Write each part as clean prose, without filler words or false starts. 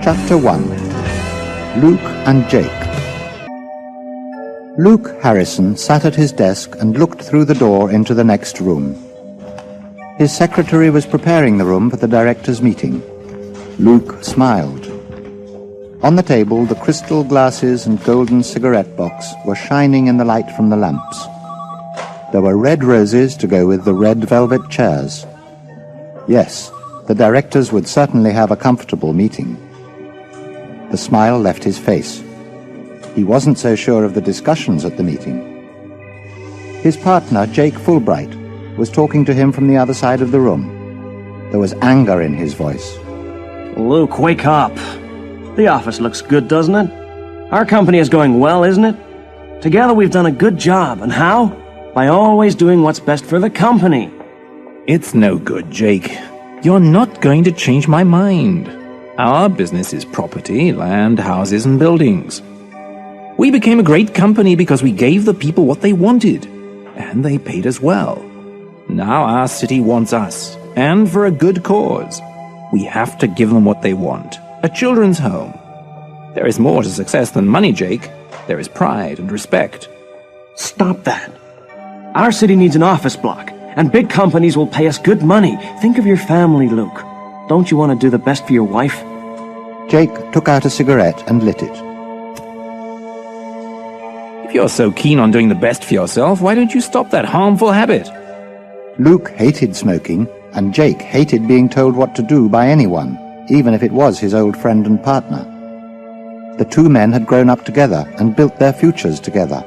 Chapter 1. Luke and Jake. Luke Harrison sat at his desk and looked through the door into the next room. His secretary was preparing the room for the directors' meeting. Luke smiled. On the table, the crystal glasses and golden cigarette box were shining in the light from the lamps. There were red roses to go with the red velvet chairs. Yes, the directors would certainly have a comfortable meeting. The smile left his face. He wasn't so sure of the discussions at the meeting. His partner, Jake Fulbright, was talking to him from the other side of the room. There was anger in his voice. Luke, wake up. The office looks good, doesn't it? Our company is going well, isn't it? Together we've done a good job, and how? By always doing what's best for the company. It's no good, Jake. You're not going to change my mind. Our business is property, land, houses, and buildings. We became a great company because we gave the people what they wanted, and they paid us well. Now our city wants us, and for a good cause. We have to give them what they want, a children's home. There is more to success than money, Jake. There is pride and respect. Stop that. Our city needs an office block, and big companies will pay us good money. Think of your family, Luke. Don't you want to do the best for your wife? Jake took out a cigarette and lit it. If you're so keen on doing the best for yourself, why don't you stop that harmful habit? Luke hated smoking, and Jake hated being told what to do by anyone, even if it was his old friend and partner. The two men had grown up together and built their futures together.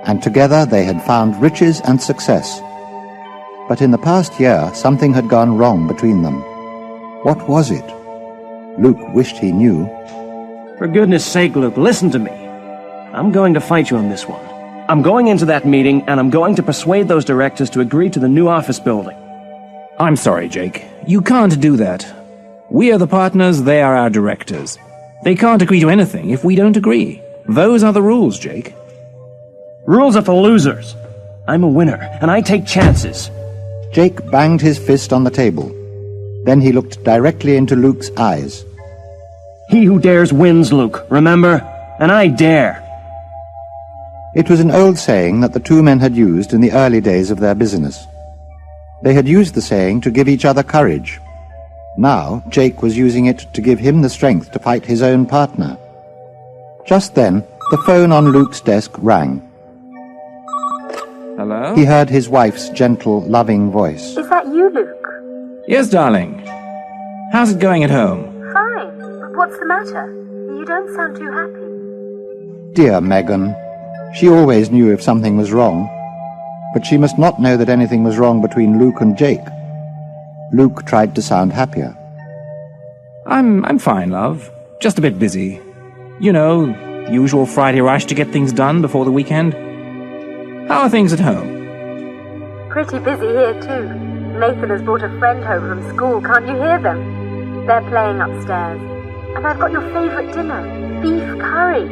And together they had found riches and success. But in the past year, something had gone wrong between them. What was it? Luke wished he knew. For goodness sake, Luke, listen to me. I'm going to fight you on this one. I'm going into that meeting, and I'm going to persuade those directors to agree to the new office building. I'm sorry, Jake. You can't do that. We are the partners, they are our directors. They can't agree to anything if we don't agree. Those are the rules, Jake. Rules are for losers. I'm a winner, and I take chances. Jake banged his fist on the table. Then he looked directly into Luke's eyes. He who dares wins, Luke, remember? And I dare. It was an old saying that the two men had used in the early days of their business. They had used the saying to give each other courage. Now, Jake was using it to give him the strength to fight his own partner. Just then, the phone on Luke's desk rang. Hello? He heard his wife's gentle, loving voice. Is that you, Luke? Yes, darling. How's it going at home? Fine. But what's the matter? You don't sound too happy. Dear Megan. She always knew if something was wrong. But she must not know that anything was wrong between Luke and Jake. Luke tried to sound happier. I'm fine, love. Just a bit busy. You know, the usual Friday rush to get things done before the weekend. How are things at home? Pretty busy here, too. Nathan has brought a friend home from school. Can't you hear them? They're playing upstairs. And I've got your favourite dinner, beef curry.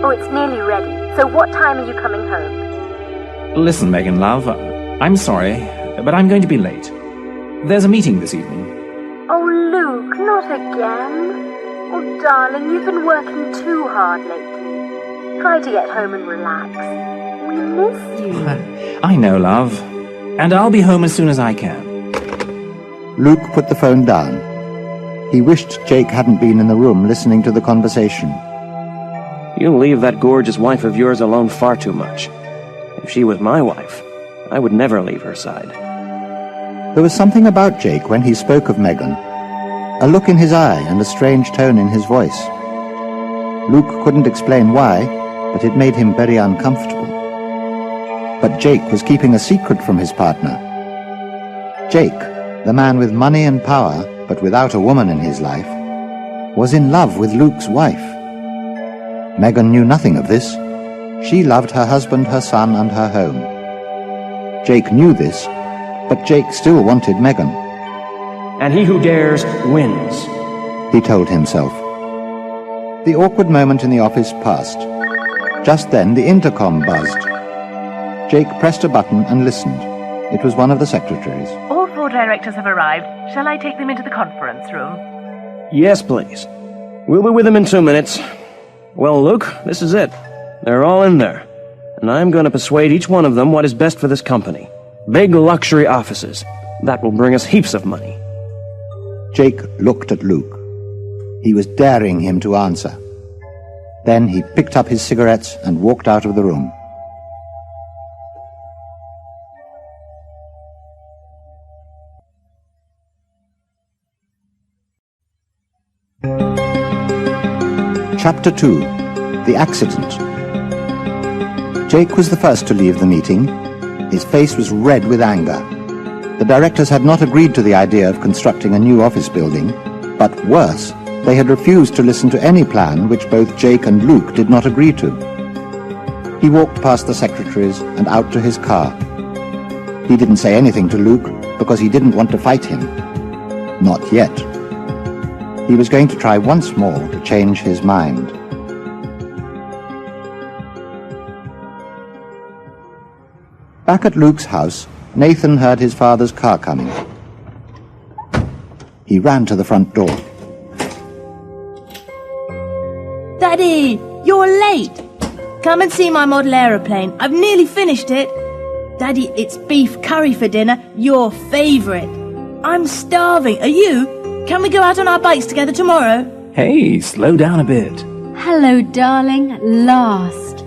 Oh, it's nearly ready. So what time are you coming home? Listen, Megan, love, I'm sorry, but I'm going to be late. There's a meeting this evening. Oh, Luke, not again. Oh, darling, you've been working too hard lately. Try to get home and relax. We miss you. I know, love. And I'll be home as soon as I can. Luke put the phone down. He wished Jake hadn't been in the room listening to the conversation. You leave that gorgeous wife of yours alone far too much. If she was my wife, I would never leave her side. There was something about Jake when he spoke of Megan. A look in his eye and a strange tone in his voice. Luke couldn't explain why, but it made him very uncomfortable. But Jake was keeping a secret from his partner. Jake, the man with money and power, but without a woman in his life, was in love with Luke's wife. Megan knew nothing of this. She loved her husband, her son, and her home. Jake knew this, but Jake still wanted Megan. And he who dares wins, he told himself. The awkward moment in the office passed. Just then the intercom buzzed. Jake pressed a button and listened. It was one of the secretaries. All 4 directors have arrived. Shall I take them into the conference room? Yes, please. We'll be with them in 2 minutes. Well, Luke, this is it. They're all in there. And I'm going to persuade each one of them what is best for this company. Big luxury offices. That will bring us heaps of money. Jake looked at Luke. He was daring him to answer. Then he picked up his cigarettes and walked out of the room. Chapter 2. The Accident. Jake was the first to leave the meeting. His face was red with anger. The directors had not agreed to the idea of constructing a new office building, but worse, they had refused to listen to any plan which both Jake and Luke did not agree to. He walked past the secretaries and out to his car. He didn't say anything to Luke because he didn't want to fight him. Not yet. He was going to try once more to change his mind. Back at Luke's house, Nathan heard his father's car coming. He ran to the front door. Daddy, you're late. Come and see my model aeroplane. I've nearly finished it. Daddy, it's beef curry for dinner, your favourite. I'm starving. Are you? Can we go out on our bikes together tomorrow? Hey, slow down a bit. Hello, darling, at last.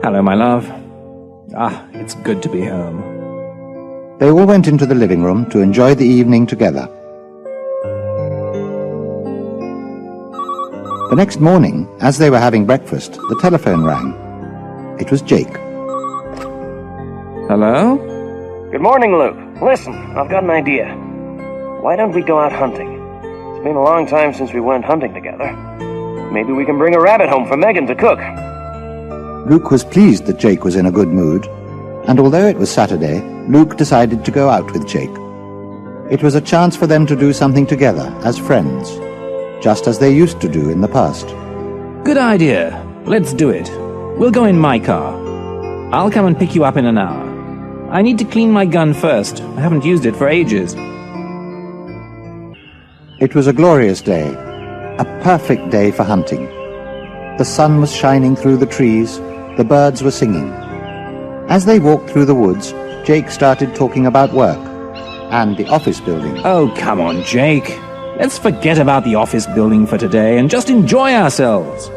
Hello, my love. It's good to be home. They all went into the living room to enjoy the evening together. The next morning, as they were having breakfast, the telephone rang. It was Jake. Hello? Good morning, Luke. Listen, I've got an idea. Why don't we go out hunting? It's been a long time since we went hunting together. Maybe we can bring a rabbit home for Megan to cook. Luke was pleased that Jake was in a good mood, and although it was Saturday, Luke decided to go out with Jake. It was a chance for them to do something together as friends, just as they used to do in the past. Good idea. Let's do it. We'll go in my car. I'll come and pick you up in an hour. I need to clean my gun first. I haven't used it for ages. It was a glorious day, a perfect day for hunting. The sun was shining through the trees, the birds were singing. As they walked through the woods, Jake started talking about work and the office building. Oh, come on, Jake. Let's forget about the office building for today and just enjoy ourselves.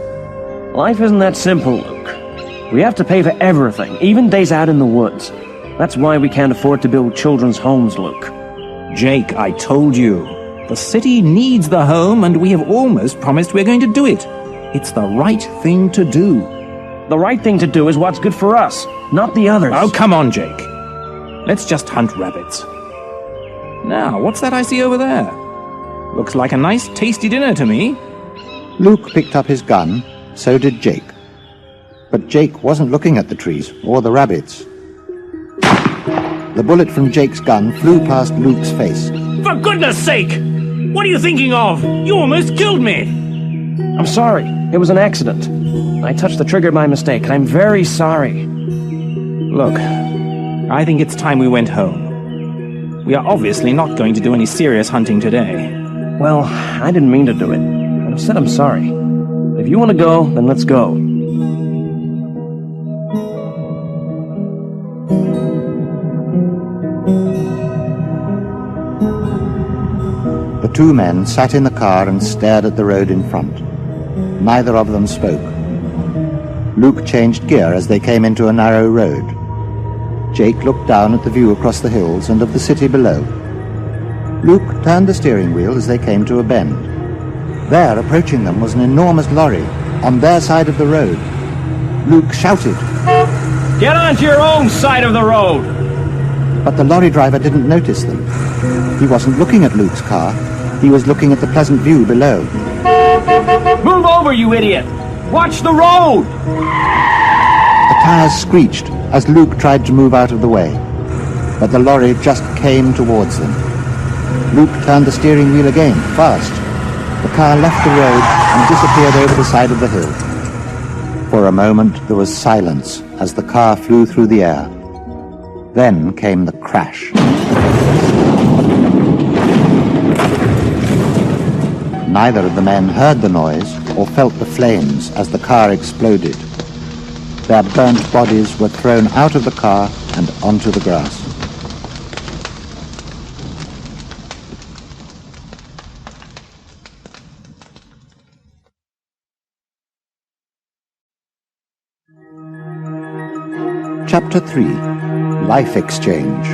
Life isn't that simple, Luke. We have to pay for everything, even days out in the woods. That's why we can't afford to build children's homes, Luke. Jake, I told you. The city needs the home, and we have almost promised we're going to do it. It's the right thing to do. The right thing to do is what's good for us, not the others. Oh, come on, Jake. Let's just hunt rabbits. Now, what's that I see over there? Looks like a nice, tasty dinner to me. Luke picked up his gun, so did Jake. But Jake wasn't looking at the trees or the rabbits. The bullet from Jake's gun flew past Luke's face. For goodness sake! What are you thinking of? You almost killed me! I'm sorry. It was an accident. I touched the trigger by mistake. I'm very sorry. Look, I think it's time we went home. We are obviously not going to do any serious hunting today. Well, I didn't mean to do it. I said I'm sorry. If you want to go, then let's go. The two men sat in the car and stared at the road in front. Neither of them spoke. Luke changed gear as they came into a narrow road. Jake looked down at the view across the hills and of the city below. Luke turned the steering wheel as they came to a bend. There, approaching them, was an enormous lorry on their side of the road. Luke shouted, Get onto your own side of the road! But the lorry driver didn't notice them. He wasn't looking at Luke's car. He was looking at the pleasant view below. Move over, you idiot! Watch the road! The tires screeched as Luke tried to move out of the way. But the lorry just came towards them. Luke turned the steering wheel again, fast. The car left the road and disappeared over the side of the hill. For a moment there was silence as the car flew through the air. Then came the crash. Neither of the men heard the noise or felt the flames as the car exploded. Their burnt bodies were thrown out of the car and onto the grass. Chapter 3. Life Exchange.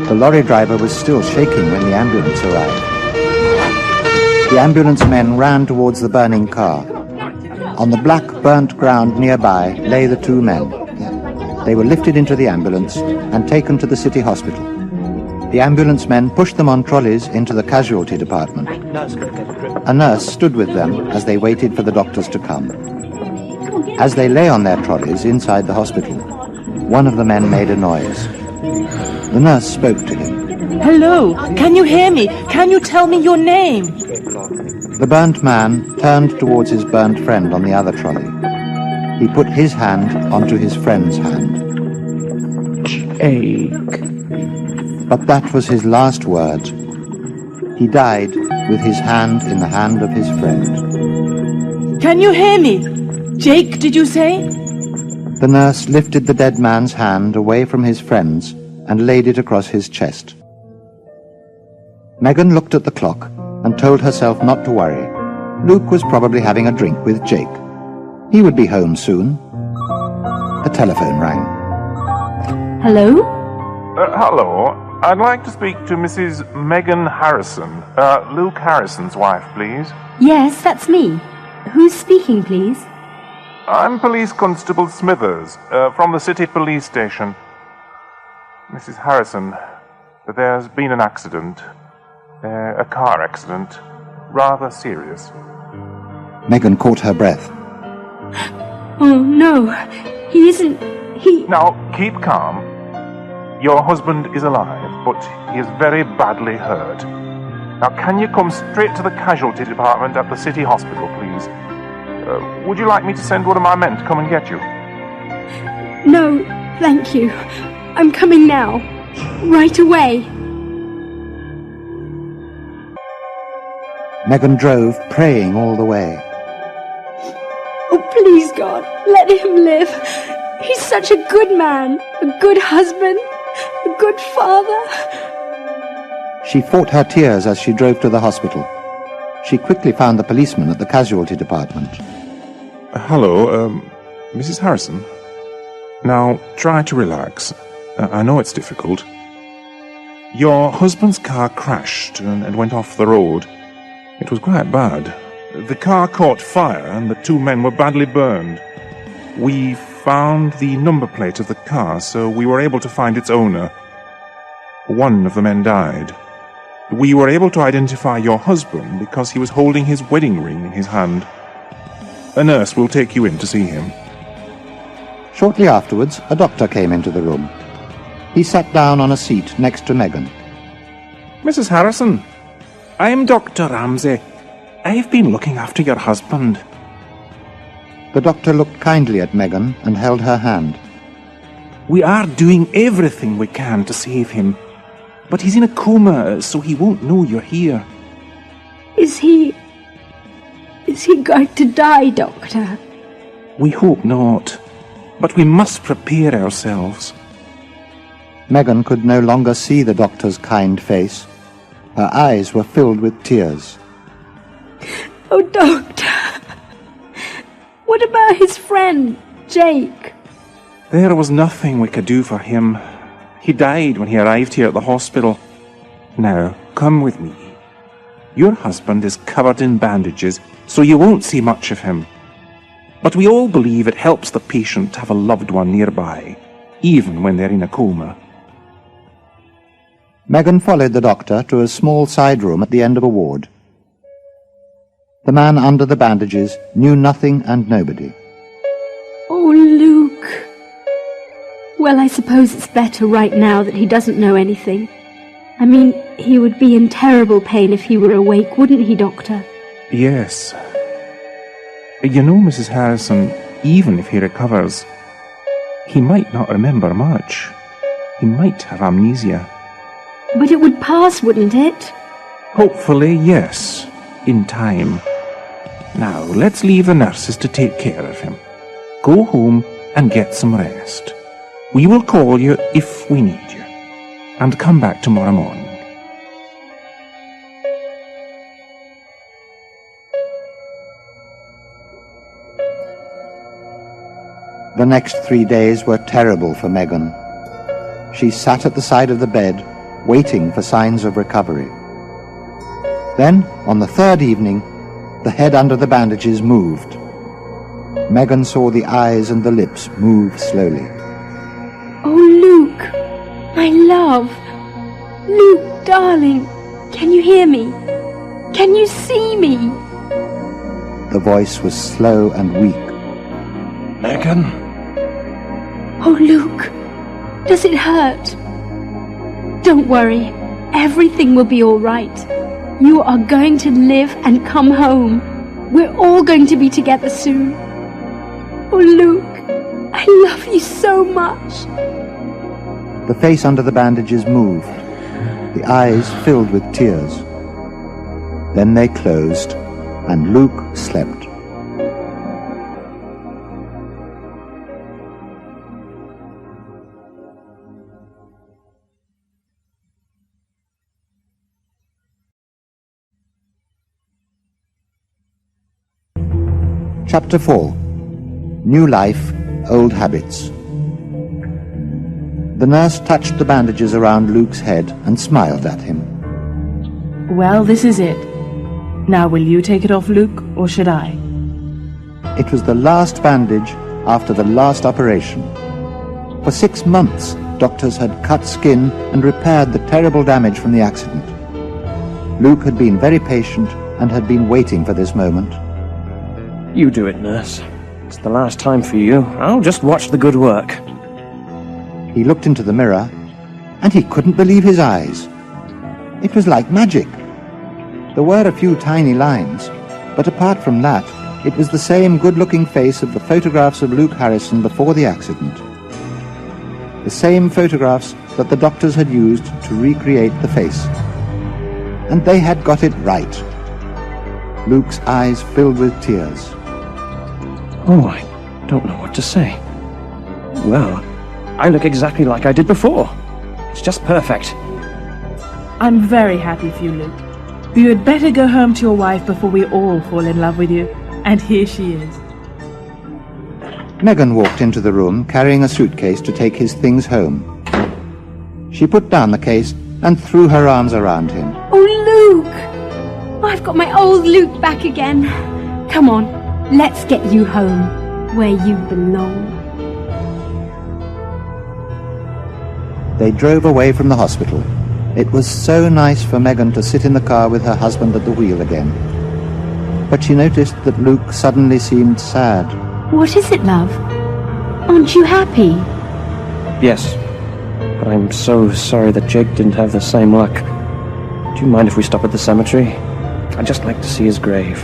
The lorry driver was still shaking when the ambulance arrived. The ambulance men ran towards the burning car. On the black, burnt ground nearby lay the two men. They were lifted into the ambulance and taken to the city hospital. The ambulance men pushed them on trolleys into the casualty department. A nurse stood with them as they waited for the doctors to come. As they lay on their trolleys inside the hospital, one of the men made a noise. The nurse spoke to him. Hello, can you hear me? Can you tell me your name? The burnt man turned towards his burnt friend on the other trolley. He put his hand onto his friend's hand. Jake. But that was his last word. He died with his hand in the hand of his friend. Can you hear me? Jake, did you say? The nurse lifted the dead man's hand away from his friend's and laid it across his chest. Megan looked at the clock and told herself not to worry. Luke was probably having a drink with Jake. He would be home soon. A telephone rang. Hello? Hello. I'd like to speak to Mrs. Megan Harrison, Luke Harrison's wife, please. Yes, that's me. Who's speaking, please? I'm Police Constable Smithers, from the city police station. Mrs. Harrison, there's been an accident. A car accident. Rather serious. Megan caught her breath. Oh, no. He isn't... Now, keep calm. Your husband is alive, but he is very badly hurt. Now, can you come straight to the casualty department at the city hospital, please? Would you like me to send one of my men to come and get you? No, thank you. I'm coming now. Right away. Megan drove, praying all the way. Oh, please, God, let him live. He's such a good man, a good husband, a good father. She fought her tears as she drove to the hospital. She quickly found the policeman at the casualty department. Hello, Mrs. Harrison. Now, try to relax. I know it's difficult. Your husband's car crashed and went off the road. It was quite bad. The car caught fire and the two men were badly burned. We found the number plate of the car, so we were able to find its owner. One of the men died. We were able to identify your husband because he was holding his wedding ring in his hand. A nurse will take you in to see him. Shortly afterwards, a doctor came into the room. He sat down on a seat next to Megan. Mrs. Harrison, I'm Dr. Ramsey. I've been looking after your husband. The doctor looked kindly at Megan and held her hand. We are doing everything we can to save him. But he's in a coma, so he won't know you're here. Is he going to die, Doctor? We hope not. But we must prepare ourselves. Megan could no longer see the doctor's kind face. Her eyes were filled with tears. Oh, Doctor. What about his friend, Jake? There was nothing we could do for him. He died when he arrived here at the hospital. Now, come with me. Your husband is covered in bandages, so you won't see much of him. But we all believe it helps the patient to have a loved one nearby, even when they're in a coma. Megan followed the doctor to a small side room at the end of a ward. The man under the bandages knew nothing and nobody. Oh, Luke. Well, I suppose it's better right now that he doesn't know anything. I mean, he would be in terrible pain if he were awake, wouldn't he, Doctor? Yes. You know, Mrs. Harrison, even if he recovers, he might not remember much. He might have amnesia. But it would pass, wouldn't it? Hopefully, yes. In time. Now, let's leave the nurses to take care of him. Go home and get some rest. We will call you if we need you. And come back tomorrow morning. The next 3 days were terrible for Megan. She sat at the side of the bed, waiting for signs of recovery. Then, on the third evening, the head under the bandages moved. Megan saw the eyes and the lips move slowly. Oh, Luke, my love. Luke, darling, can you hear me? Can you see me? The voice was slow and weak. Megan? Oh, Luke, does it hurt? Don't worry, everything will be all right. You are going to live and come home. We're all going to be together soon. Oh, Luke, I love you so much. The face under the bandages moved. The eyes filled with tears. Then they closed, and Luke slept. Chapter 4. New Life, Old Habits. The nurse touched the bandages around Luke's head and smiled at him. Well, this is it. Now will you take it off, Luke, or should I? It was the last bandage after the last operation. For 6 months, doctors had cut skin and repaired the terrible damage from the accident. Luke had been very patient and had been waiting for this moment. You do it, nurse. It's the last time for you. I'll just watch the good work. He looked into the mirror, and he couldn't believe his eyes. It was like magic. There were a few tiny lines, but apart from that, it was the same good-looking face of the photographs of Luke Harrison before the accident. The same photographs that the doctors had used to recreate the face. And they had got it right. Luke's eyes filled with tears. Oh, I don't know what to say. Well, I look exactly like I did before. It's just perfect. I'm very happy for you, Luke. But you had better go home to your wife before we all fall in love with you. And here she is. Megan walked into the room carrying a suitcase to take his things home. She put down the case and threw her arms around him. Oh, Luke! I've got my old Luke back again. Come on, let's get you home, where you belong. They drove away from the hospital. It was so nice for Megan to sit in the car with her husband at the wheel again. But she noticed that Luke suddenly seemed sad. What is it, love? Aren't you happy? Yes, but I'm so sorry that Jake didn't have the same luck. Do you mind if we stop at the cemetery? I'd just like to see his grave.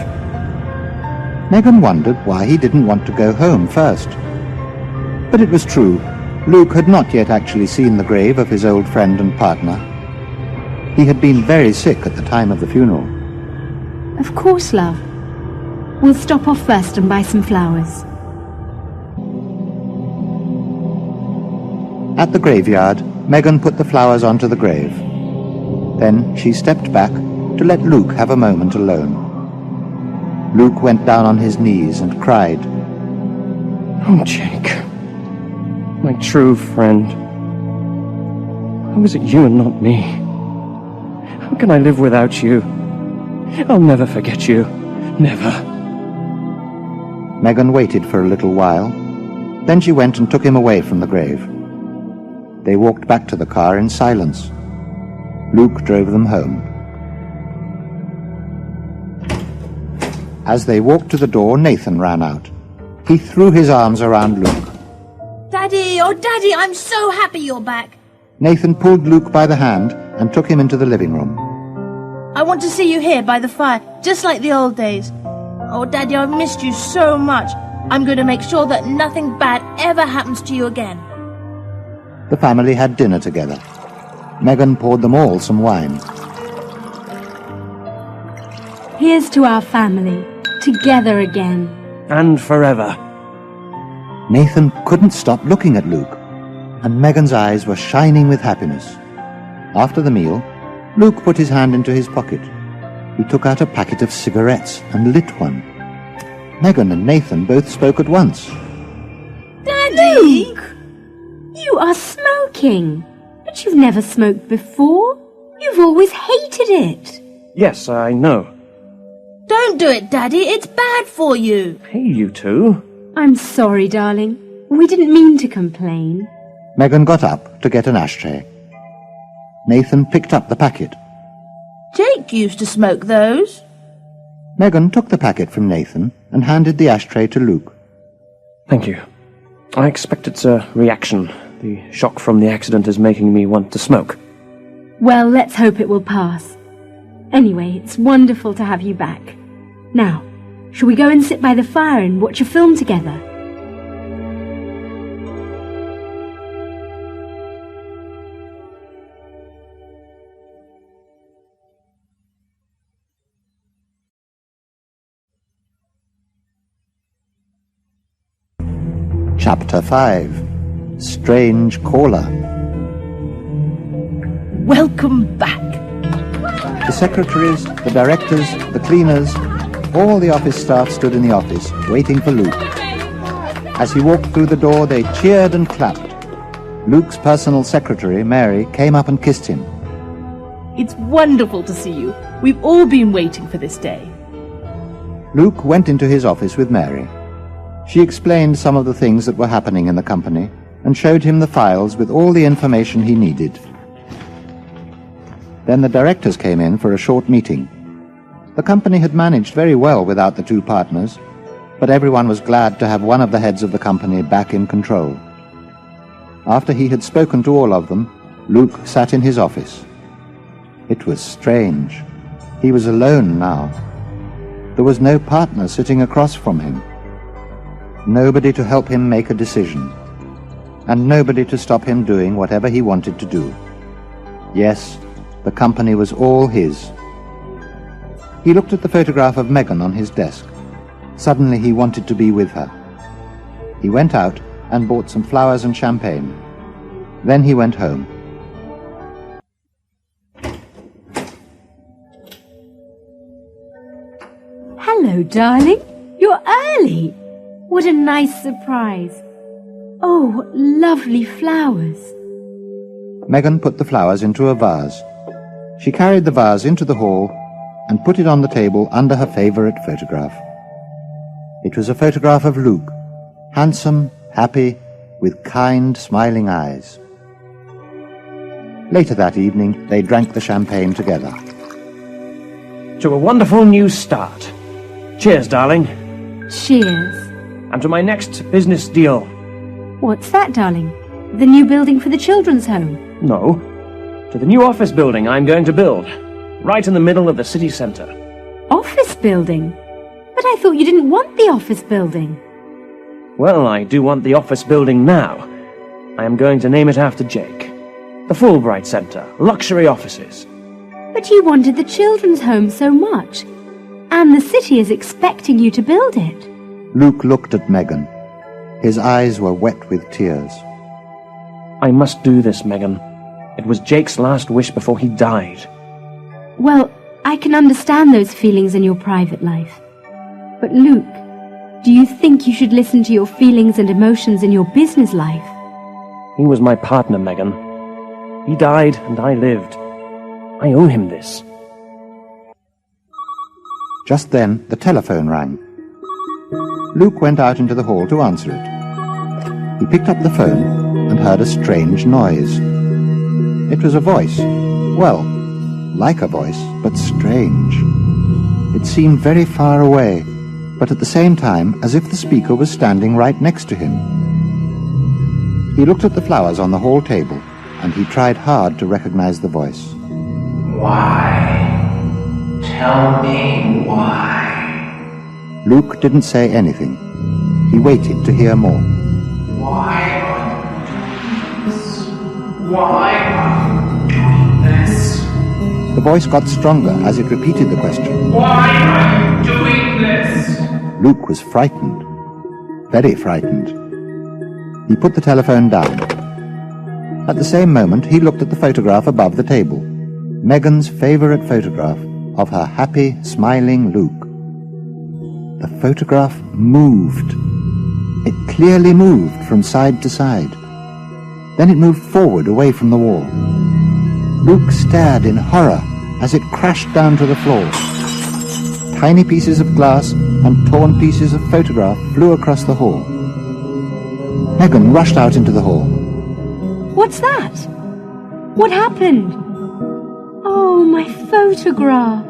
Megan wondered why he didn't want to go home first. But it was true. Luke had not yet actually seen the grave of his old friend and partner. He had been very sick at the time of the funeral. Of course, love. We'll stop off first and buy some flowers. At the graveyard, Megan put the flowers onto the grave. Then she stepped back to let Luke have a moment alone. Luke went down on his knees and cried. Oh, Jake. My true friend. How is it you and not me? How can I live without you? I'll never forget you. Never. Megan waited for a little while. Then she went and took him away from the grave. They walked back to the car in silence. Luke drove them home. As they walked to the door, Nathan ran out. He threw his arms around Luke. Daddy, oh Daddy, I'm so happy you're back. Nathan pulled Luke by the hand and took him into the living room. I want to see you here by the fire, just like the old days. Oh Daddy, I've missed you so much. I'm going to make sure that nothing bad ever happens to you again. The family had dinner together. Megan poured them all some wine. Here's to our family, together again. And forever. Nathan couldn't stop looking at Luke, and Megan's eyes were shining with happiness. After the meal, Luke put his hand into his pocket. He took out a packet of cigarettes and lit one. Megan and Nathan both spoke at once. Daddy! Luke! You are smoking. But you've never smoked before. You've always hated it. Yes, I know. Don't do it, Daddy. It's bad for you. Hey, you two. I'm sorry, darling. We didn't mean to complain. Megan got up to get an ashtray. Nathan picked up the packet. Jake used to smoke those. Megan took the packet from Nathan and handed the ashtray to Luke. Thank you. I expect it's a reaction. The shock from the accident is making me want to smoke. Well, let's hope it will pass. Anyway, it's wonderful to have you back. Now, shall we go and sit by the fire and watch a film together? Chapter 5. Strange Caller. Welcome back. The secretaries, the directors, the cleaners, all the office staff stood in the office, waiting for Luke. As he walked through the door, they cheered and clapped. Luke's personal secretary, Mary, came up and kissed him. It's wonderful to see you. We've all been waiting for this day. Luke went into his office with Mary. She explained some of the things that were happening in the company and showed him the files with all the information he needed. Then the directors came in for a short meeting. The company had managed very well without the two partners, but everyone was glad to have one of the heads of the company back in control. After he had spoken to all of them, Luke sat in his office. It was strange. He was alone now. There was no partner sitting across from him. Nobody to help him make a decision, and nobody to stop him doing whatever he wanted to do. Yes, the company was all his. He looked at the photograph of Megan on his desk. Suddenly he wanted to be with her. He went out and bought some flowers and champagne. Then he went home. Hello, darling. You're early. What a nice surprise. Oh, lovely flowers. Megan put the flowers into a vase. She carried the vase into the hall and put it on the table under her favorite photograph. It was a photograph of Luke, handsome, happy, with kind, smiling eyes. Later that evening, they drank the champagne together. To a wonderful new start. Cheers, darling. Cheers. And to my next business deal. What's that, darling? The new building for the children's home? No. To the new office building I'm going to build. Right in the middle of the city centre. Office building? But I thought you didn't want the office building. Well, I do want the office building now. I am going to name it after Jake. The Fulbright Centre. Luxury offices. But you wanted the children's home so much. And the city is expecting you to build it. Luke looked at Megan. His eyes were wet with tears. I must do this, Megan. It was Jake's last wish before he died. Well, I can understand those feelings in your private life. But Luke, do you think you should listen to your feelings and emotions in your business life? He was my partner, Megan. He died and I lived. I owe him this. Just then, the telephone rang. Luke went out into the hall to answer it. He picked up the phone and heard a strange noise. It was a voice. Well, like a voice, but strange. It seemed very far away, but at the same time as if the speaker was standing right next to him. He looked at the flowers on the hall table, and he tried hard to recognize the voice. Why? Tell me why. Luke didn't say anything. He waited to hear more. Why are you doing this? Why are you doing The voice got stronger as it repeated the question. Why are you doing this? Luke was frightened. Very frightened. He put the telephone down. At the same moment, he looked at the photograph above the table. Megan's favourite photograph of her happy, smiling Luke. The photograph moved. It clearly moved from side to side. Then it moved forward away from the wall. Luke stared in horror as it crashed down to the floor. Tiny pieces of glass and torn pieces of photograph flew across the hall. Megan rushed out into the hall. What's that? What happened? Oh, my photograph.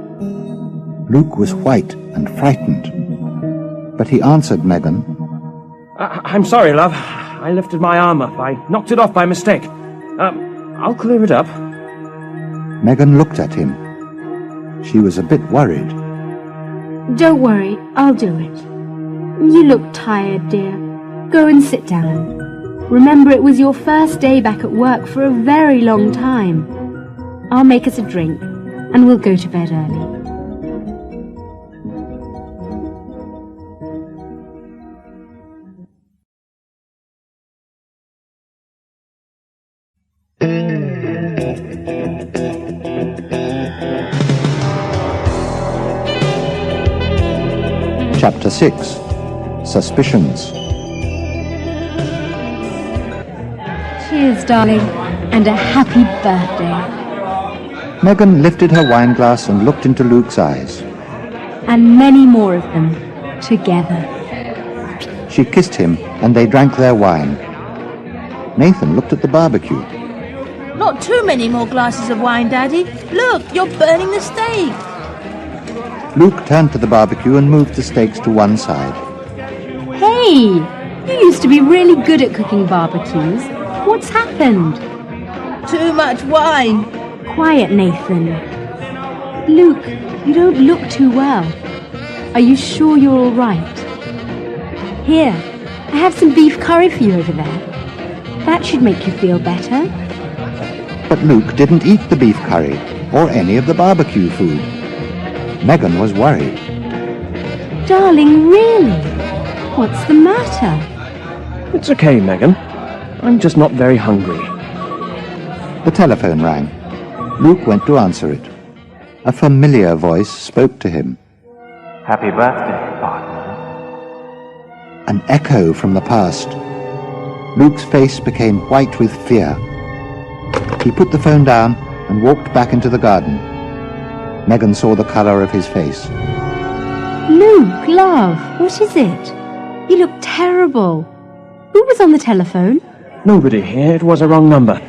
Luke was white and frightened. But he answered Megan. I'm sorry, love. I lifted my arm up. I knocked it off by mistake. I'll clear it up. Megan looked at him. She was a bit worried. Don't worry, I'll do it. You look tired, dear. Go and sit down. Remember, it was your first day back at work for a very long time. I'll make us a drink, and we'll go to bed early. Chapter 6. Suspicions. Cheers, darling, and a happy birthday. Megan lifted her wine glass and looked into Luke's eyes. And many more of them, together. She kissed him, and they drank their wine. Nathan looked at the barbecue. Not too many more glasses of wine, Daddy. Look, you're burning the steak. Luke turned to the barbecue and moved the steaks to one side. Hey! You used to be really good at cooking barbecues. What's happened? Too much wine. Quiet, Nathan. Luke, you don't look too well. Are you sure you're all right? Here, I have some beef curry for you over there. That should make you feel better. But Luke didn't eat the beef curry or any of the barbecue food. Megan was worried. Darling, really? What's the matter? It's okay, Megan. I'm just not very hungry. The telephone rang. Luke went to answer it. A familiar voice spoke to him. Happy birthday, partner. An echo from the past. Luke's face became white with fear. He put the phone down and walked back into the garden. Megan saw the colour of his face. Luke, love, what is it? You look terrible. Who was on the telephone? Nobody. It was a wrong number.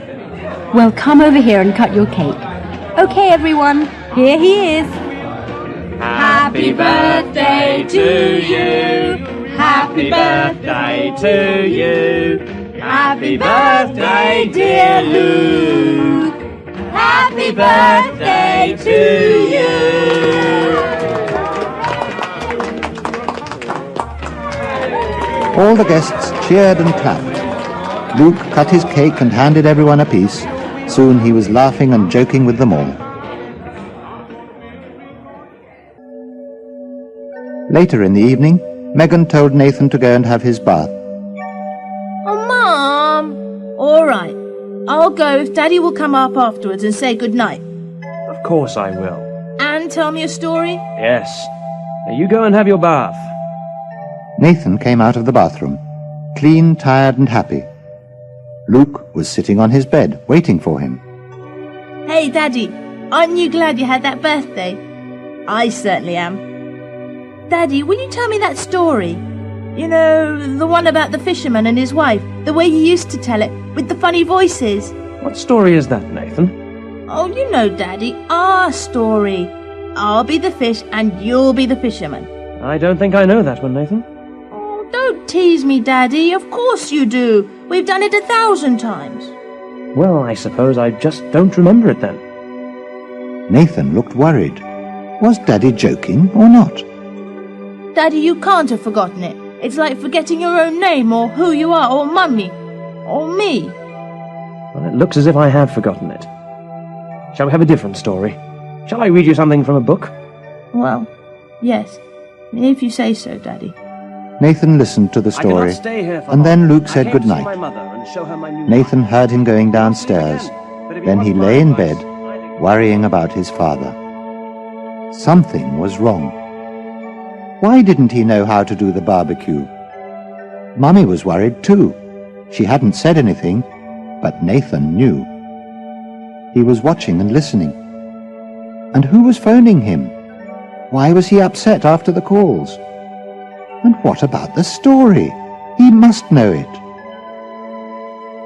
Well, come over here and cut your cake. Okay, everyone, here he is. Happy birthday to you. Happy birthday to you. Happy birthday, dear Luke. Happy birthday to you. All the guests cheered and clapped. Luke cut his cake and handed everyone a piece. Soon he was laughing and joking with them all. Later in the evening, Megan told Nathan to go and have his bath. Oh, Mum. All right. I'll go if Daddy will come up afterwards and say good night. Of course I will. And tell me a story? Yes. Now you go and have your bath. Nathan came out of the bathroom, clean, tired and happy. Luke was sitting on his bed, waiting for him. Hey, Daddy, aren't you glad you had that birthday? I certainly am. Daddy, will you tell me that story? You know, the one about the fisherman and his wife, the way you used to tell it, with the funny voices. What story is that, Nathan? Oh, you know, Daddy, our story. I'll be the fish and you'll be the fisherman. I don't think I know that one, Nathan. Oh, don't tease me, Daddy. Of course you do. We've done it 1,000 times. Well, I suppose I just don't remember it then. Nathan looked worried. Was Daddy joking or not? Daddy, you can't have forgotten it. It's like forgetting your own name or who you are or Mummy or me. Well, it looks as if I have forgotten it. Shall we have a different story? Shall I read you something from a book? Well, yes, if you say so, Daddy. Nathan listened to the I cannot story, stay here for and long. then Luke I said came to see goodnight. my mother and show her my new Nathan house. heard him going downstairs. Then he lay in bed, worrying about his father. Something was wrong. Why didn't he know how to do the barbecue? Mummy was worried too. She hadn't said anything, but Nathan knew. He was watching and listening. And who was phoning him? Why was he upset after the calls? And what about the story? He must know it.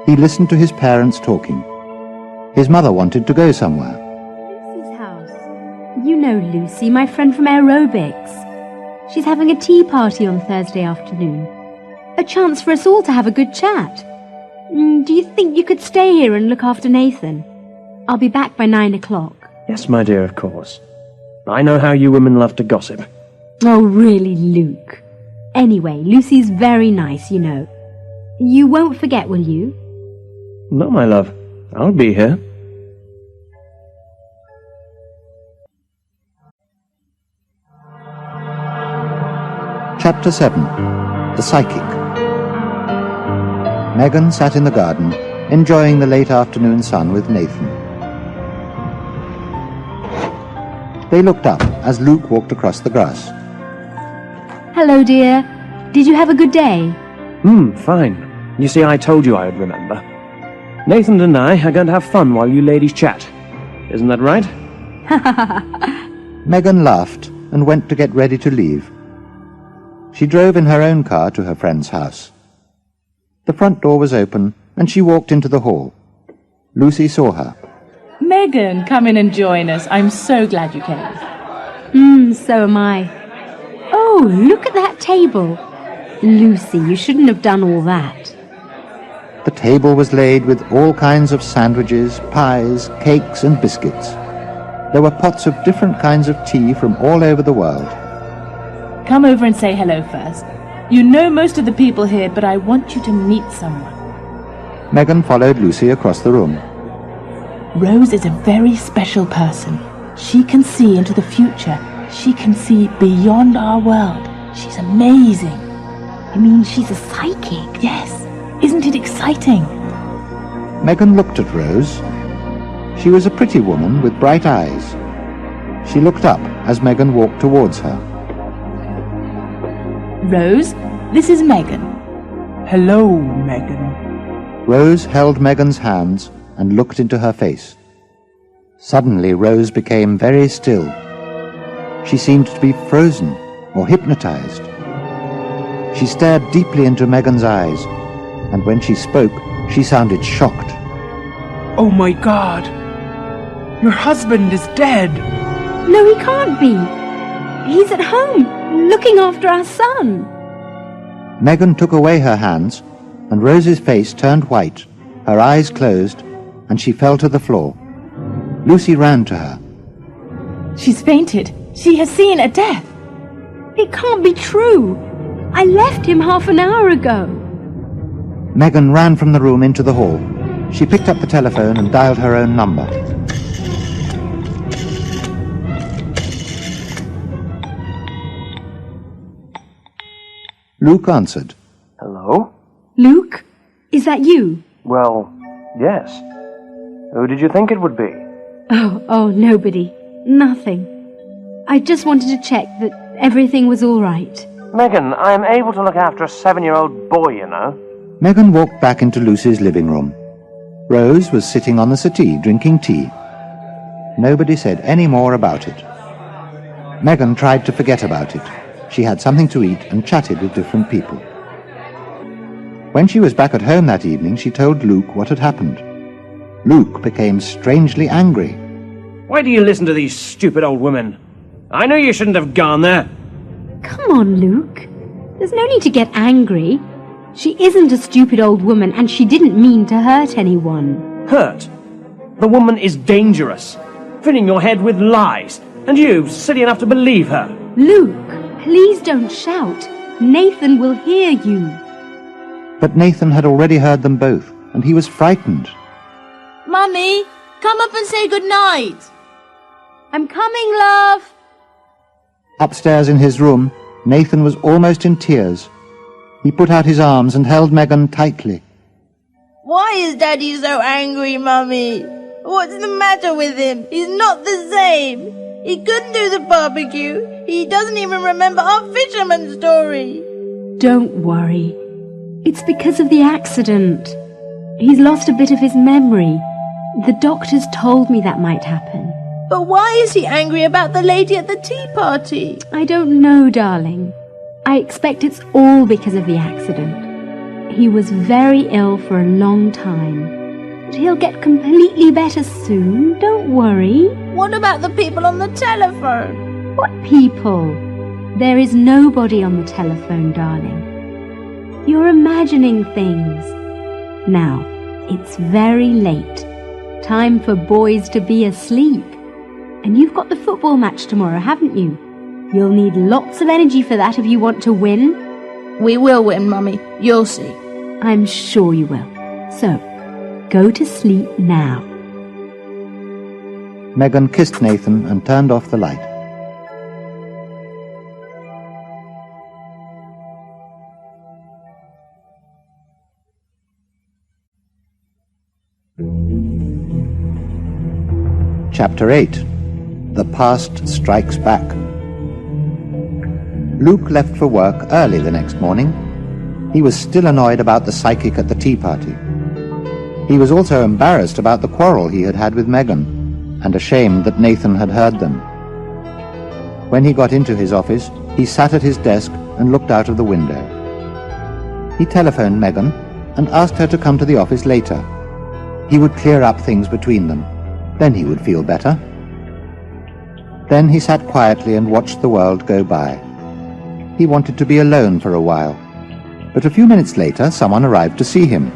He listened to his parents talking. His mother wanted to go somewhere. Lucy's house. You know Lucy, my friend from aerobics. She's having a tea party on Thursday afternoon. A chance for us all to have a good chat. Do you think you could stay here and look after Nathan? I'll be back by 9 o'clock. Yes, my dear, of course. I know how you women love to gossip. Oh, really, Luke? Anyway, Lucy's very nice, you know. You won't forget, will you? No, my love. I'll be here. Chapter 7. The Psychic. Megan sat in the garden, enjoying the late afternoon sun with Nathan. They looked up as Luke walked across the grass. Hello, dear. Did you have a good day? Fine. You see, I told you I would remember. Nathan and I are going to have fun while you ladies chat. Isn't that right? Megan laughed and went to get ready to leave. She drove in her own car to her friend's house. The front door was open, and she walked into the hall. Lucy saw her. Megan, come in and join us. I'm so glad you came. So am I. Oh, look at that table. Lucy, you shouldn't have done all that. The table was laid with all kinds of sandwiches, pies, cakes, and biscuits. There were pots of different kinds of tea from all over the world. Come over and say hello first. You know most of the people here, but I want you to meet someone. Megan followed Lucy across the room. Rose is a very special person. She can see into the future. She can see beyond our world. She's amazing. You mean she's a psychic? Yes. Isn't it exciting? Megan looked at Rose. She was a pretty woman with bright eyes. She looked up as Megan walked towards her. Rose, this is Megan. Hello, Megan. Rose held Megan's hands and looked into her face. Suddenly Rose became very still. She seemed to be frozen or hypnotized. She stared deeply into Megan's eyes, and when she spoke, she sounded shocked. Oh my God! Your husband is dead! No, he can't be. He's at home, looking after our son. Megan took away her hands, and Rose's face turned white, her eyes closed, and she fell to the floor. Lucy ran to her. She's fainted. She has seen a death. It can't be true. I left him half an hour ago. Megan ran from the room into the hall. She picked up the telephone and dialed her own number. Luke answered. Hello? Luke? Is that you? Well, yes. Who did you think it would be? Oh, nobody. Nothing. I just wanted to check that everything was all right. Megan, I am able to look after a 7-year-old boy, you know. Megan walked back into Lucy's living room. Rose was sitting on the settee drinking tea. Nobody said any more about it. Megan tried to forget about it. She had something to eat and chatted with different people. When she was back at home that evening, she told Luke what had happened. Luke became strangely angry. Why do you listen to these stupid old women? I know you shouldn't have gone there. Come on, Luke. There's no need to get angry. She isn't a stupid old woman, and she didn't mean to hurt anyone. Hurt? The woman is dangerous, filling your head with lies, and you, silly enough to believe her. Luke, please don't shout. Nathan will hear you. But Nathan had already heard them both, and he was frightened. Mummy, come up and say good night. I'm coming, love. Upstairs in his room, Nathan was almost in tears. He put out his arms and held Megan tightly. Why is Daddy so angry, Mummy? What's the matter with him? He's not the same. He couldn't do the barbecue. He doesn't even remember our fisherman story. Don't worry. It's because of the accident. He's lost a bit of his memory. The doctors told me that might happen. But why is he angry about the lady at the tea party? I don't know, darling. I expect it's all because of the accident. He was very ill for a long time. But he'll get completely better soon, don't worry. What about the people on the telephone? What people? There is nobody on the telephone, darling. You're imagining things. Now, it's very late. Time for boys to be asleep. And you've got the football match tomorrow, haven't you? You'll need lots of energy for that if you want to win. We will win, Mummy. You'll see. I'm sure you will. So, go to sleep now. Megan kissed Nathan and turned off the light. Chapter 8. The Past Strikes Back. Luke left for work early the next morning. He was still annoyed about the psychic at the tea party. He was also embarrassed about the quarrel he had had with Megan, and ashamed that Nathan had heard them. When he got into his office, he sat at his desk and looked out of the window. He telephoned Megan and asked her to come to the office later. He would clear up things between them. Then he would feel better. Then he sat quietly and watched the world go by. He wanted to be alone for a while. But a few minutes later, someone arrived to see him.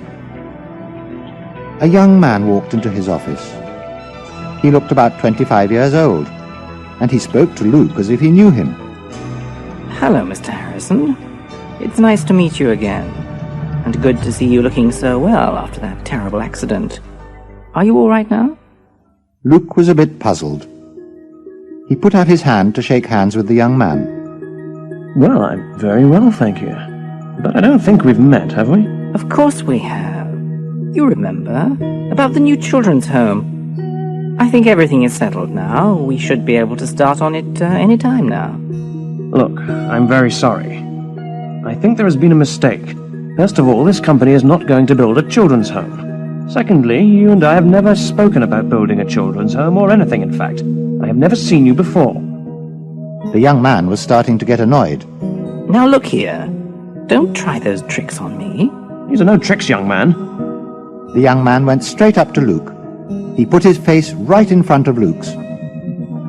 A young man walked into his office. He looked about 25 years old, and he spoke to Luke as if he knew him. Hello, Mr. Harrison. It's nice to meet you again, and good to see you looking so well after that terrible accident. Are you all right now? Luke was a bit puzzled. He put out his hand to shake hands with the young man. Well, I'm very well, thank you. But I don't think we've met, have we? Of course we have. You remember, about the new children's home. I think everything is settled now. We should be able to start on it any time now. Look, I'm very sorry. I think there has been a mistake. First of all, this company is not going to build a children's home. Secondly, you and I have never spoken about building a children's home, or anything, in fact. I have never seen you before. The young man was starting to get annoyed. Now look here. Don't try those tricks on me. These are no tricks, young man. The young man went straight up to Luke. He put his face right in front of Luke's.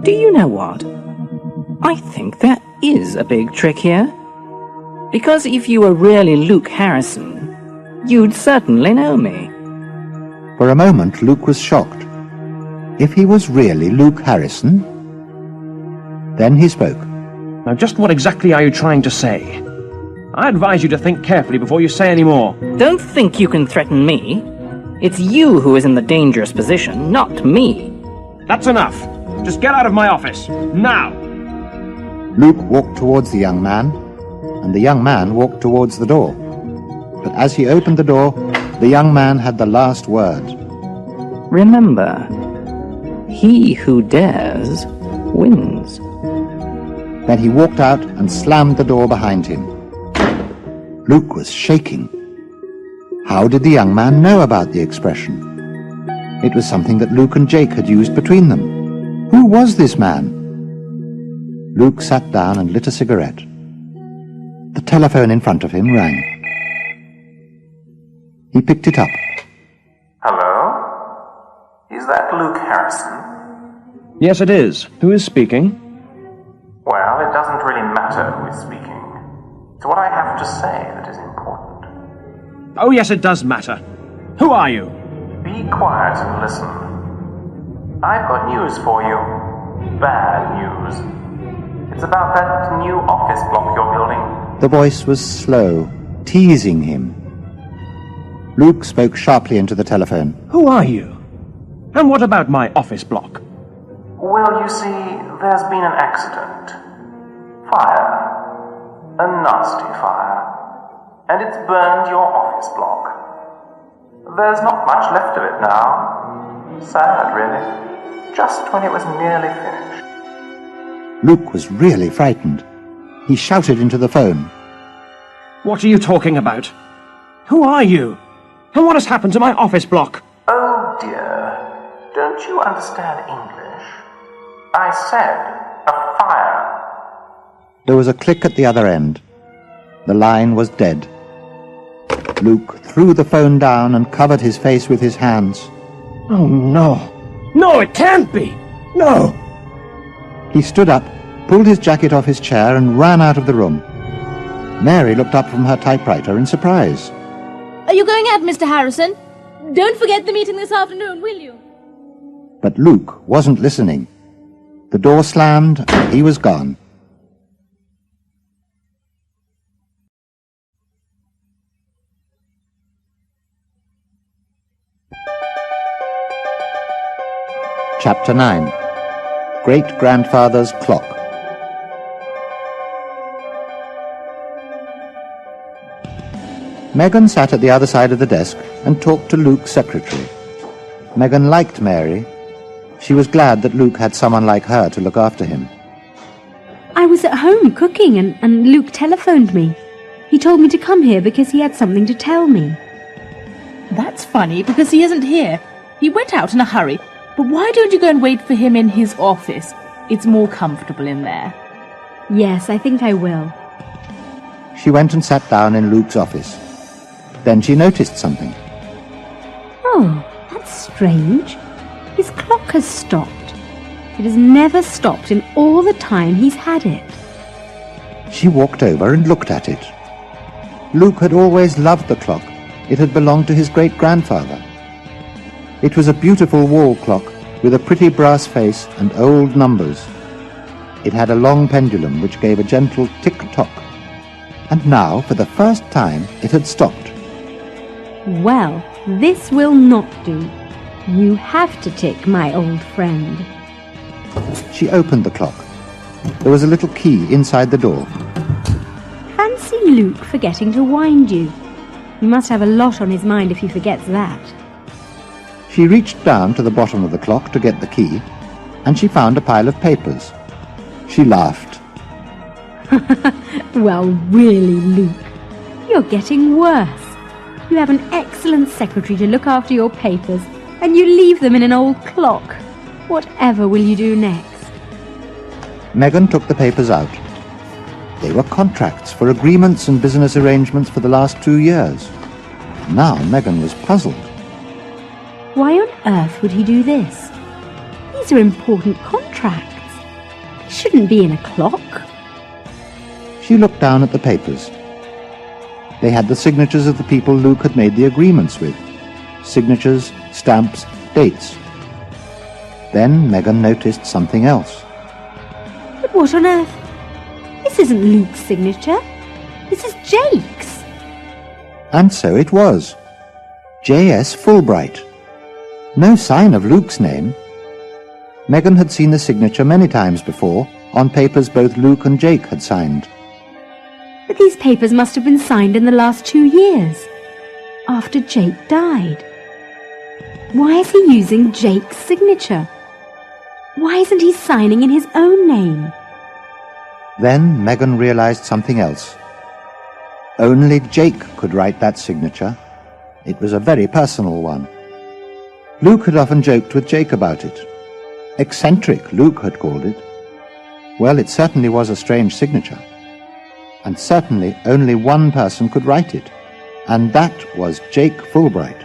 Do you know what? I think there is a big trick here. Because if you were really Luke Harrison, you'd certainly know me. For a moment, Luke was shocked. If he was really Luke Harrison? Then he spoke. Now, just what exactly are you trying to say? I advise you to think carefully before you say any more. Don't think you can threaten me. It's you who is in the dangerous position, not me. That's enough. Just get out of my office, now! Luke walked towards the young man, and the young man walked towards the door. But as he opened the door, the young man had the last word. Remember, he who dares wins. Then he walked out and slammed the door behind him. Luke was shaking. How did the young man know about the expression? It was something that Luke and Jake had used between them. Who was this man? Luke sat down and lit a cigarette. The telephone in front of him rang. He picked it up. Hello? Is that Luke Harrison? Yes, it is. Who is speaking? Well, it doesn't really matter who is speaking. It's what I have to say that is important. Oh, yes, it does matter. Who are you? Be quiet and listen. I've got news for you. Bad news. It's about that new office block you're building. The voice was slow, teasing him. Luke spoke sharply into the telephone. Who are you? And what about my office block? Well, you see, there's been an accident. Fire. A nasty fire. And it's burned your office block. There's not much left of it now. Sad, really. Just when it was nearly finished. Luke was really frightened. He shouted into the phone. What are you talking about? Who are you? And what has happened to my office block? Oh dear. Don't you understand English? I said a fire. There was a click at the other end. The line was dead. Luke threw the phone down and covered his face with his hands. Oh, no. No, it can't be. No. He stood up, pulled his jacket off his chair and ran out of the room. Mary looked up from her typewriter in surprise. Are you going out, Mr. Harrison? Don't forget the meeting this afternoon, will you? But Luke wasn't listening. The door slammed and he was gone. Chapter 9. Great-Grandfather's Clock. Megan sat at the other side of the desk and talked to Luke's secretary. Megan liked Mary. She was glad that Luke had someone like her to look after him. I was at home cooking and Luke telephoned me. He told me to come here because he had something to tell me. That's funny because he isn't here. He went out in a hurry. But why don't you go and wait for him in his office? It's more comfortable in there. Yes, I think I will. She went and sat down in Luke's office. Then she noticed something. Oh, that's strange. His clock has stopped. It has never stopped in all the time he's had it. She walked over and looked at it. Luke had always loved the clock. It had belonged to his great-grandfather. It was a beautiful wall clock with a pretty brass face and old numbers. It had a long pendulum which gave a gentle tick-tock. And now, for the first time, it had stopped. Well, this will not do. You have to tick, my old friend. She opened the clock. There was a little key inside the door. Fancy Luke forgetting to wind you. He must have a lot on his mind if he forgets that. She reached down to the bottom of the clock to get the key, and she found a pile of papers. She laughed. Well, really, Luke, you're getting worse. You have an excellent secretary to look after your papers, and you leave them in an old clock. Whatever will you do next? Megan took the papers out. They were contracts for agreements and business arrangements for the last 2 years. Now Megan was puzzled. Why on earth would he do this? These are important contracts. They shouldn't be in a clock. She looked down at the papers. They had the signatures of the people Luke had made the agreements with. Signatures, stamps, dates. Then Megan noticed something else. But what on earth? This isn't Luke's signature. This is Jake's. And so it was. J.S. Fulbright. No sign of Luke's name. Megan had seen the signature many times before, on papers both Luke and Jake had signed. But these papers must have been signed in the last 2 years, after Jake died. Why is he using Jake's signature? Why isn't he signing in his own name? Then Megan realized something else. Only Jake could write that signature. It was a very personal one. Luke had often joked with Jake about it. Eccentric, Luke had called it. Well, it certainly was a strange signature. And certainly only one person could write it. And that was Jake Fulbright.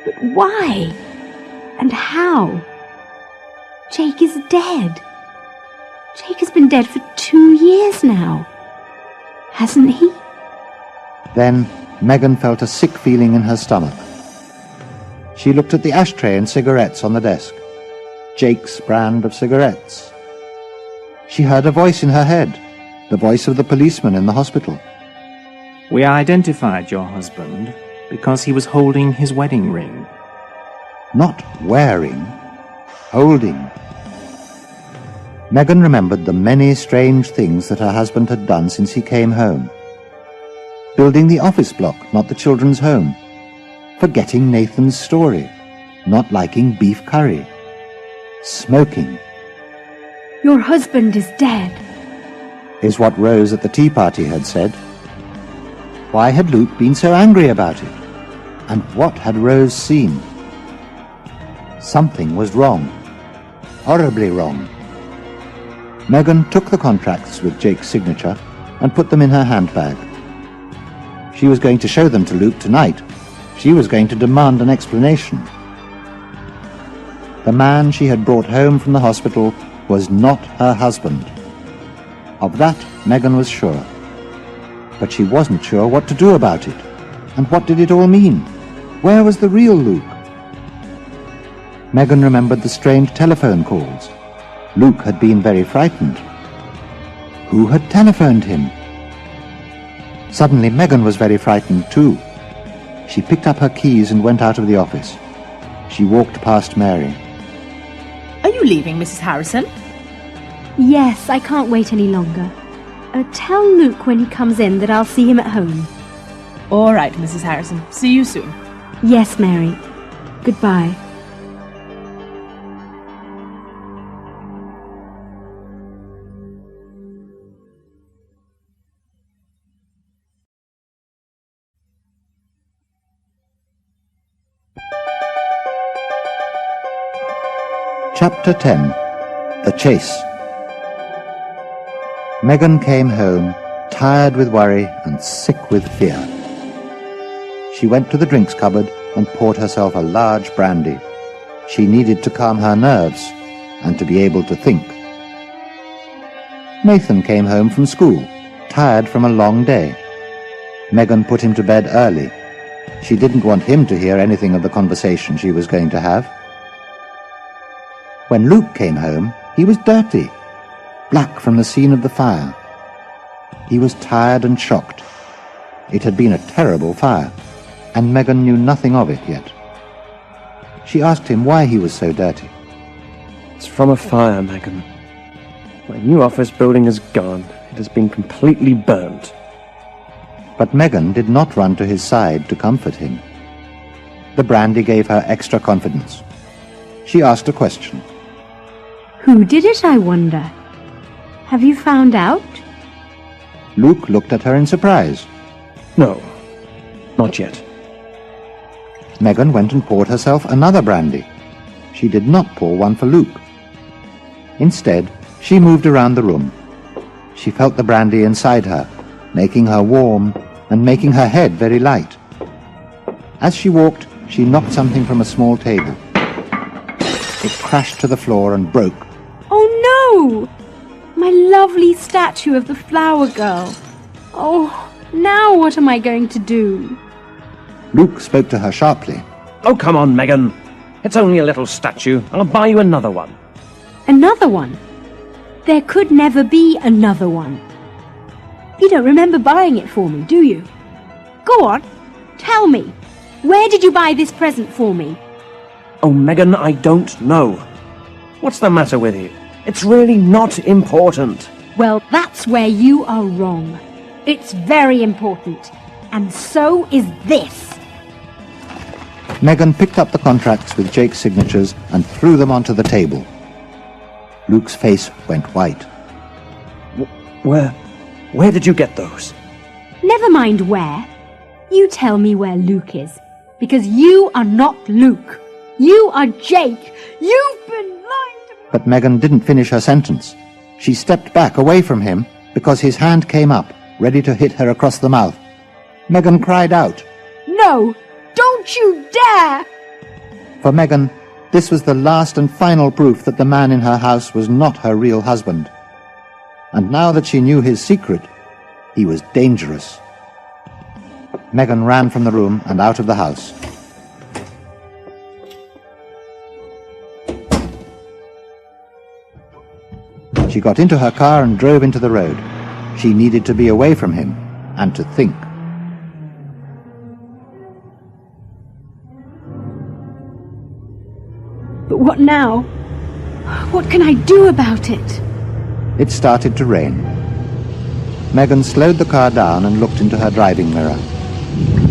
But why? And how? Jake is dead. Jake has been dead for 2 years now. Hasn't he? Then Megan felt a sick feeling in her stomach. She looked at the ashtray and cigarettes on the desk. Jake's brand of cigarettes. She heard a voice in her head, the voice of the policeman in the hospital. We identified your husband because he was holding his wedding ring. Not wearing, holding. Megan remembered the many strange things that her husband had done since he came home. Building the office block, not the children's home. Forgetting Nathan's story. Not liking beef curry. Smoking. Your husband is dead, Is what Rose at the tea party had said. Why had Luke been so angry about it? And what had Rose seen? Something was wrong. Horribly wrong. Megan took the contracts with Jake's signature and put them in her handbag. She was going to show them to Luke tonight. She was going to demand an explanation. The man she had brought home from the hospital was not her husband. Of that, Megan was sure. But she wasn't sure what to do about it. And what did it all mean? Where was the real Luke? Megan remembered the strange telephone calls. Luke had been very frightened. Who had telephoned him? Suddenly Megan was very frightened too. She picked up her keys and went out of the office. She walked past Mary. Are you leaving, Mrs. Harrison? Yes, I can't wait any longer. Tell Luke when he comes in that I'll see him at home. All right, Mrs. Harrison. See you soon. Yes, Mary. Goodbye. Chapter 10. The Chase. Megan came home, tired with worry and sick with fear. She went to the drinks cupboard and poured herself a large brandy. She needed to calm her nerves and to be able to think. Nathan came home from school, tired from a long day. Megan put him to bed early. She didn't want him to hear anything of the conversation she was going to have. When Luke came home, he was dirty, black from the scene of the fire. He was tired and shocked. It had been a terrible fire, and Megan knew nothing of it yet. She asked him why he was so dirty. It's from a fire, Megan. My new office building is gone. It has been completely burnt. But Megan did not run to his side to comfort him. The brandy gave her extra confidence. She asked a question. Who did it, I wonder? Have you found out? Luke looked at her in surprise. No, not yet. Megan went and poured herself another brandy. She did not pour one for Luke. Instead, she moved around the room. She felt the brandy inside her, making her warm and making her head very light. As she walked, she knocked something from a small table. It crashed to the floor and broke. Oh no! My lovely statue of the flower girl. Oh, now what am I going to do? Luke spoke to her sharply. Oh, come on, Megan. It's only a little statue. I'll buy you another one. Another one? There could never be another one. You don't remember buying it for me, do you? Go on, tell me. Where did you buy this present for me? Oh, Megan, I don't know. What's the matter with you? It's really not important. Well, that's where you are wrong. It's very important. And so is this. Megan picked up the contracts with Jake's signatures and threw them onto the table. Luke's face went white. Where did you get those? Never mind where. You tell me where Luke is. Because you are not Luke. You are Jake. You've been lying to me. But Megan didn't finish her sentence. She stepped back away from him because his hand came up, ready to hit her across the mouth. Megan cried out. No, don't you dare! For Megan, this was the last and final proof that the man in her house was not her real husband. And now that she knew his secret, he was dangerous. Megan ran from the room and out of the house. She got into her car and drove into the road. She needed to be away from him and to think. But what now? What can I do about it? It started to rain. Megan slowed the car down and looked into her driving mirror.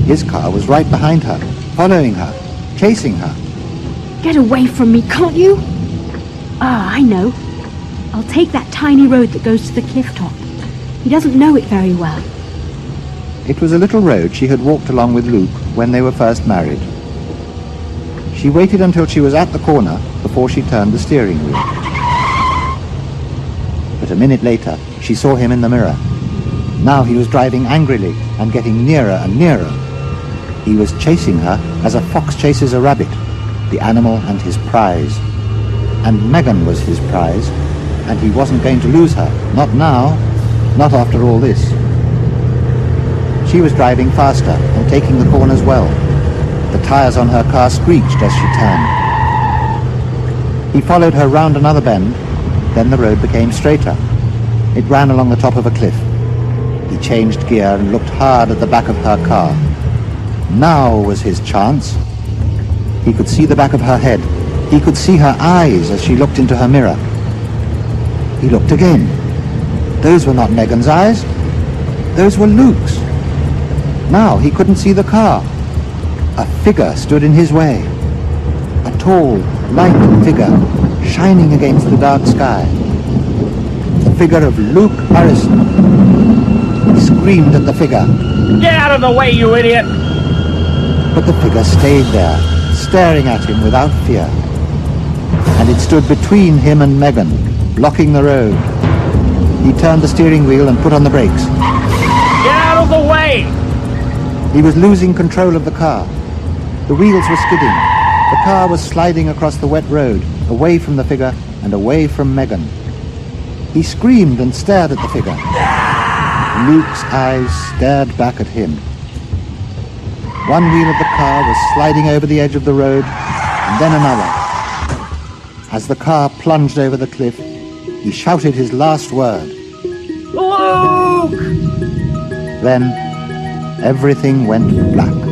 His car was right behind her, following her, chasing her. Get away from me, can't you? Ah, I know. I'll take that tiny road that goes to the cliff top. He doesn't know it very well. It was a little road she had walked along with Luke when they were first married. She waited until she was at the corner before she turned the steering wheel. But a minute later, she saw him in the mirror. Now he was driving angrily and getting nearer and nearer. He was chasing her as a fox chases a rabbit, the animal and his prize. And Megan was his prize, and he wasn't going to lose her. Not now, not after all this. She was driving faster and taking the corners well. The tires on her car screeched as she turned. He followed her round another bend, then the road became straighter. It ran along the top of a cliff. He changed gear and looked hard at the back of her car. Now was his chance. He could see the back of her head. He could see her eyes as she looked into her mirror. He looked again. Those were not Megan's eyes. Those were Luke's. Now he couldn't see the car. A figure stood in his way. A tall, light figure, shining against the dark sky. The figure of Luke Harrison. He screamed at the figure. Get out of the way, you idiot! But the figure stayed there, staring at him without fear. And it stood between him and Megan, blocking the road. He turned the steering wheel and put on the brakes. Get out of the way! He was losing control of the car. The wheels were skidding. The car was sliding across the wet road, away from the figure and away from Megan. He screamed and stared at the figure. Luke's eyes stared back at him. One wheel of the car was sliding over the edge of the road, and then another. As the car plunged over the cliff, he shouted his last word. Luke! Then everything went black.